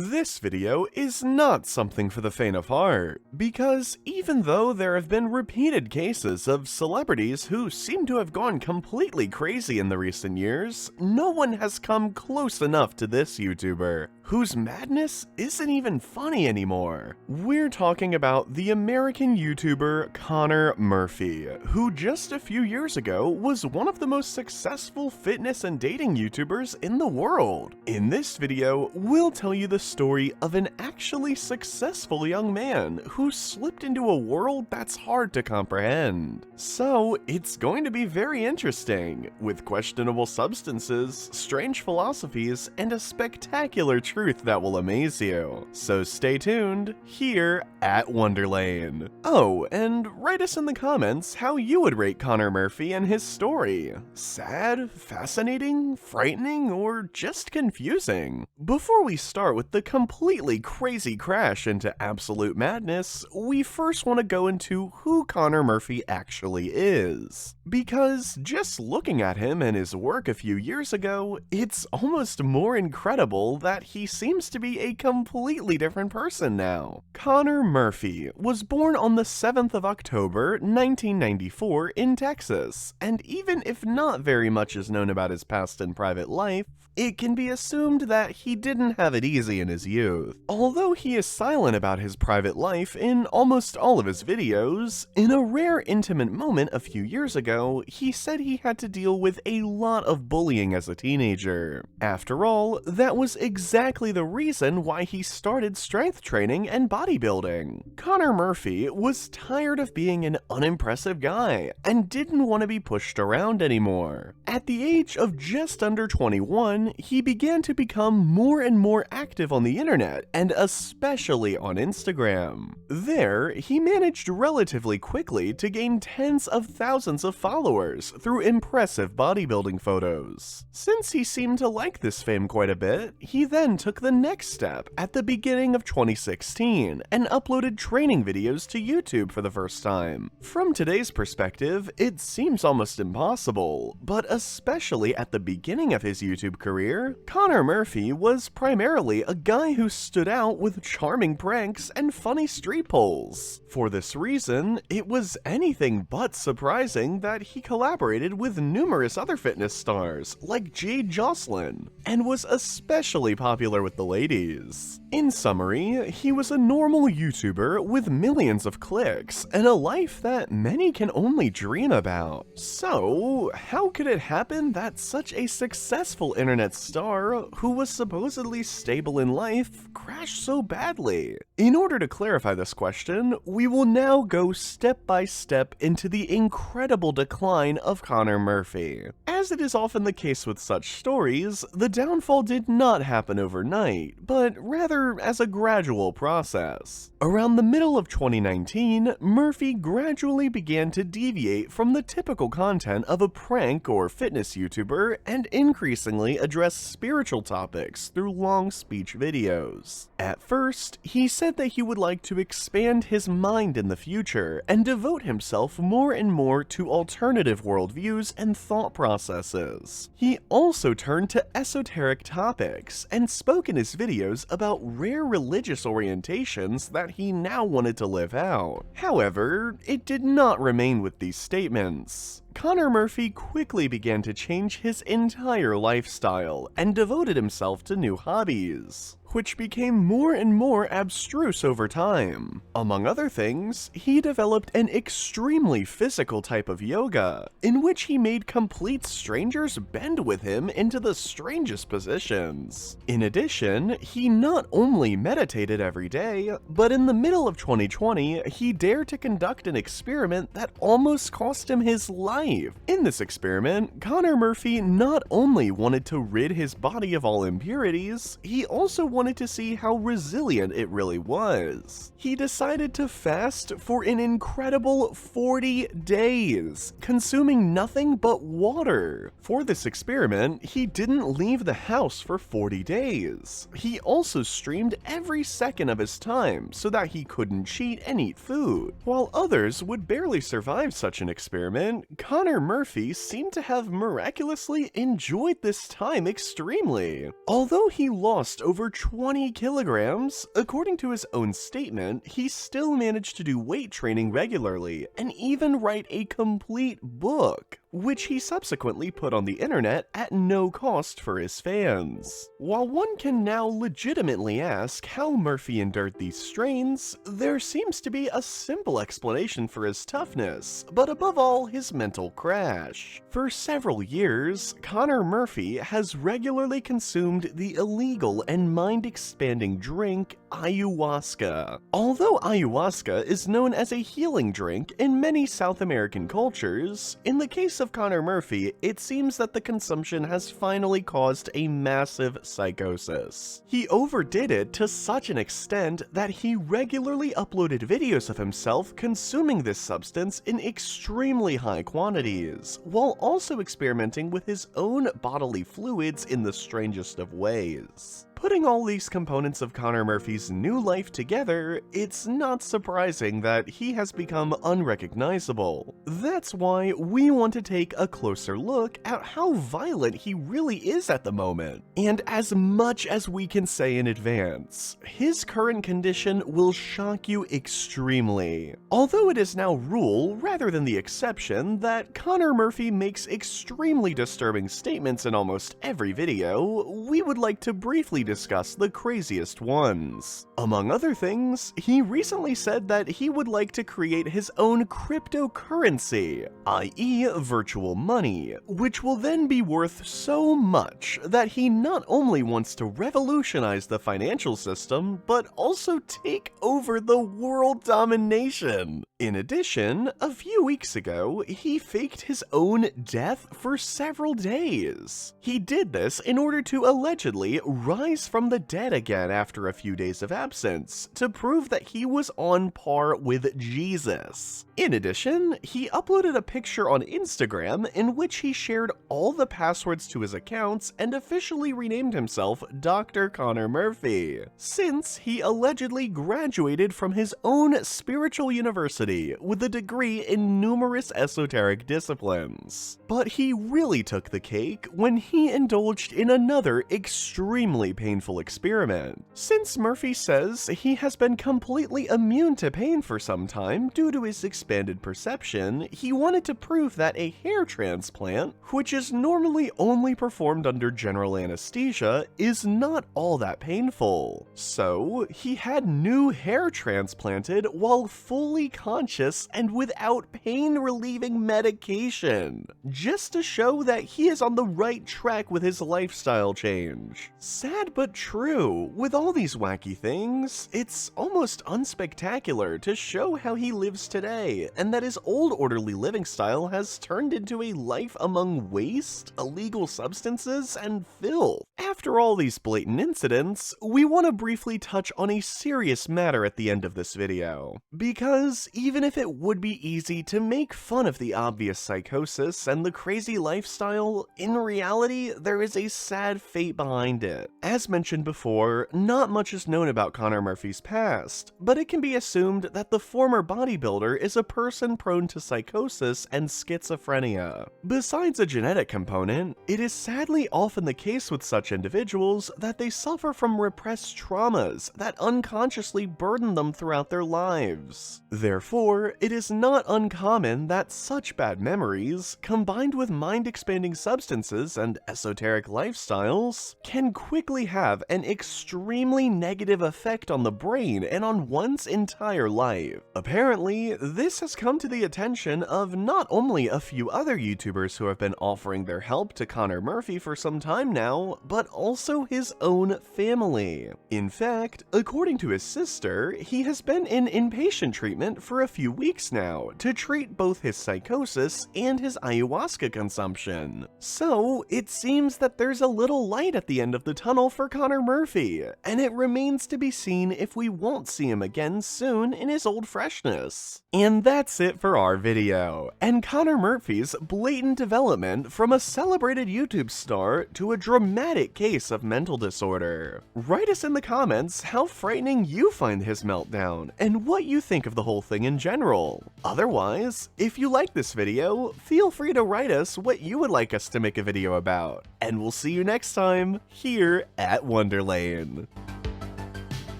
This video is not something for the faint of heart, because even though there have been repeated cases of celebrities who seem to have gone completely crazy in the recent years, no one has come close enough to this YouTuber, whose madness isn't even funny anymore. We're talking about the American YouTuber Connor Murphy, who just a few years ago was one of the most successful fitness and dating YouTubers in the world. In this video, we'll tell you the story of an actually successful young man who slipped into a world that's hard to comprehend. So, it's going to be very interesting, with questionable substances, strange philosophies, and a spectacular truth that will amaze you. So stay tuned, here at Wonderlane. Oh, and write us in the comments how you would rate Connor Murphy and his story. Sad, fascinating, frightening, or just confusing? Before we start with the completely crazy crash into absolute madness, we first want to go into who Connor Murphy actually is. Because just looking at him and his work a few years ago, it's almost more incredible that he seems to be a completely different person now. Connor Murphy was born on the 7th of October, 1994 in Texas, and even if not very much is known about his past and private life, it can be assumed that he didn't have it easy in his youth. Although he is silent about his private life in almost all of his videos, in a rare intimate moment a few years ago, he said he had to deal with a lot of bullying as a teenager. After all, that was exactly the reason why he started strength training and bodybuilding. Connor Murphy was tired of being an unimpressive guy and didn't want to be pushed around anymore. At the age of just under 21, he began to become more and more active on the internet, and especially on Instagram. There, he managed relatively quickly to gain tens of thousands of followers through impressive bodybuilding photos. Since he seemed to like this fame quite a bit, he then took the next step at the beginning of 2016 and uploaded training videos to YouTube for the first time. From today's perspective, it seems almost impossible, but especially at the beginning of his YouTube career, Connor Murphy was primarily a guy who stood out with charming pranks and funny street pulls. For this reason, it was anything but surprising that he collaborated with numerous other fitness stars like Jade Jocelyn, and was especially popular with the ladies. In summary, he was a normal YouTuber with millions of clicks and a life that many can only dream about. So, how could it happen that such a successful internet star, who was supposedly stable in life, crashed so badly? In order to clarify this question, we will now go step by step into the incredible decline of Connor Murphy. As it is often the case with such stories, the downfall did not happen overnight, but rather as a gradual process. Around the middle of 2019, Murphy gradually began to deviate from the typical content of a prank or fitness YouTuber and increasingly address spiritual topics through long speech videos. At first, he said that he would like to expand his mind in the future and devote himself more and more to alternative worldviews and thought processes. He also turned to esoteric topics and spoke in his videos about rare religious orientations that he now wanted to live out. However, it did not remain with these statements. Connor Murphy quickly began to change his entire lifestyle and devoted himself to new hobbies, which became more and more abstruse over time. Among other things, he developed an extremely physical type of yoga, in which he made complete strangers bend with him into the strangest positions. In addition, he not only meditated every day, but in the middle of 2020, he dared to conduct an experiment that almost cost him his life. In this experiment, Connor Murphy not only wanted to rid his body of all impurities, he also wanted to see how resilient it really was. He decided to fast for an incredible 40 days, consuming nothing but water. For this experiment, he didn't leave the house for 40 days. He also streamed every second of his time so that he couldn't cheat and eat food. While others would barely survive such an experiment, Connor Murphy seemed to have miraculously enjoyed this time extremely. Although he lost over 20 kilograms, according to his own statement, he still managed to do weight training regularly and even write a complete book, which he subsequently put on the internet at no cost for his fans. While one can now legitimately ask how Murphy endured these strains, there seems to be a simple explanation for his toughness, but above all, his mental crash. For several years, Connor Murphy has regularly consumed the illegal and mind-expanding drink ayahuasca. Although ayahuasca is known as a healing drink in many South American cultures, in the case of Connor Murphy, it seems that the consumption has finally caused a massive psychosis. He overdid it to such an extent that he regularly uploaded videos of himself consuming this substance in extremely high quantities, while also experimenting with his own bodily fluids in the strangest of ways. Putting all these components of Connor Murphy's new life together, it's not surprising that he has become unrecognizable. That's why we want to take a closer look at how violent he really is at the moment. And as much as we can say in advance, his current condition will shock you extremely. Although it is now rule rather than the exception that Connor Murphy makes extremely disturbing statements in almost every video, we would like to briefly discuss the craziest ones. Among other things, he recently said that he would like to create his own cryptocurrency, i.e. virtual money, which will then be worth so much that he not only wants to revolutionize the financial system, but also take over the world domination. In addition, a few weeks ago, he faked his own death for several days. He did this in order to allegedly rise from the dead again after a few days of absence, to prove that he was on par with Jesus. In addition, he uploaded a picture on Instagram in which he shared all the passwords to his accounts and officially renamed himself Dr. Connor Murphy, since he allegedly graduated from his own spiritual university with a degree in numerous esoteric disciplines. But he really took the cake when he indulged in another extremely painful experiment. Since Murphy says he has been completely immune to pain for some time due to his expanded perception, he wanted to prove that a hair transplant, which is normally only performed under general anesthesia, is not all that painful. So, he had new hair transplanted while fully conscious and without pain-relieving medication, just to show that he is on the right track with his lifestyle change. Sad but true, with all these wacky things, it's almost unspectacular to show how he lives today, and that his old orderly living style has turned into a life among waste, illegal substances, and filth. After all these blatant incidents, we want to briefly touch on a serious matter at the end of this video. Because even if it would be easy to make fun of the obvious psychosis and the crazy lifestyle, in reality, there is a sad fate behind it. As mentioned before, not much is known about Connor Murphy's past, but it can be assumed that the former bodybuilder is a person prone to psychosis and schizophrenia. Besides a genetic component, it is sadly often the case with such individuals that they suffer from repressed traumas that unconsciously burden them throughout their lives. Therefore, it is not uncommon that such bad memories, combined with mind-expanding substances and esoteric lifestyles, can quickly have an extremely negative effect on the brain and on one's entire life. Apparently, this has come to the attention of not only a few other YouTubers who have been offering their help to Connor Murphy for some time now, but also his own family. In fact, according to his sister, he has been in inpatient treatment for a few weeks now to treat both his psychosis and his ayahuasca consumption. So, it seems that there's a little light at the end of the tunnel for Connor Murphy, and it remains to be seen if we won't see him again soon in his old freshness. And that's it for our video, and Connor Murphy's blatant development from a celebrated YouTube star to a dramatic case of mental disorder. Write us in the comments how frightening you find his meltdown, and what you think of the whole thing in general. Otherwise, if you like this video, feel free to write us what you would like us to make a video about, and we'll see you next time, here at Wonderlane.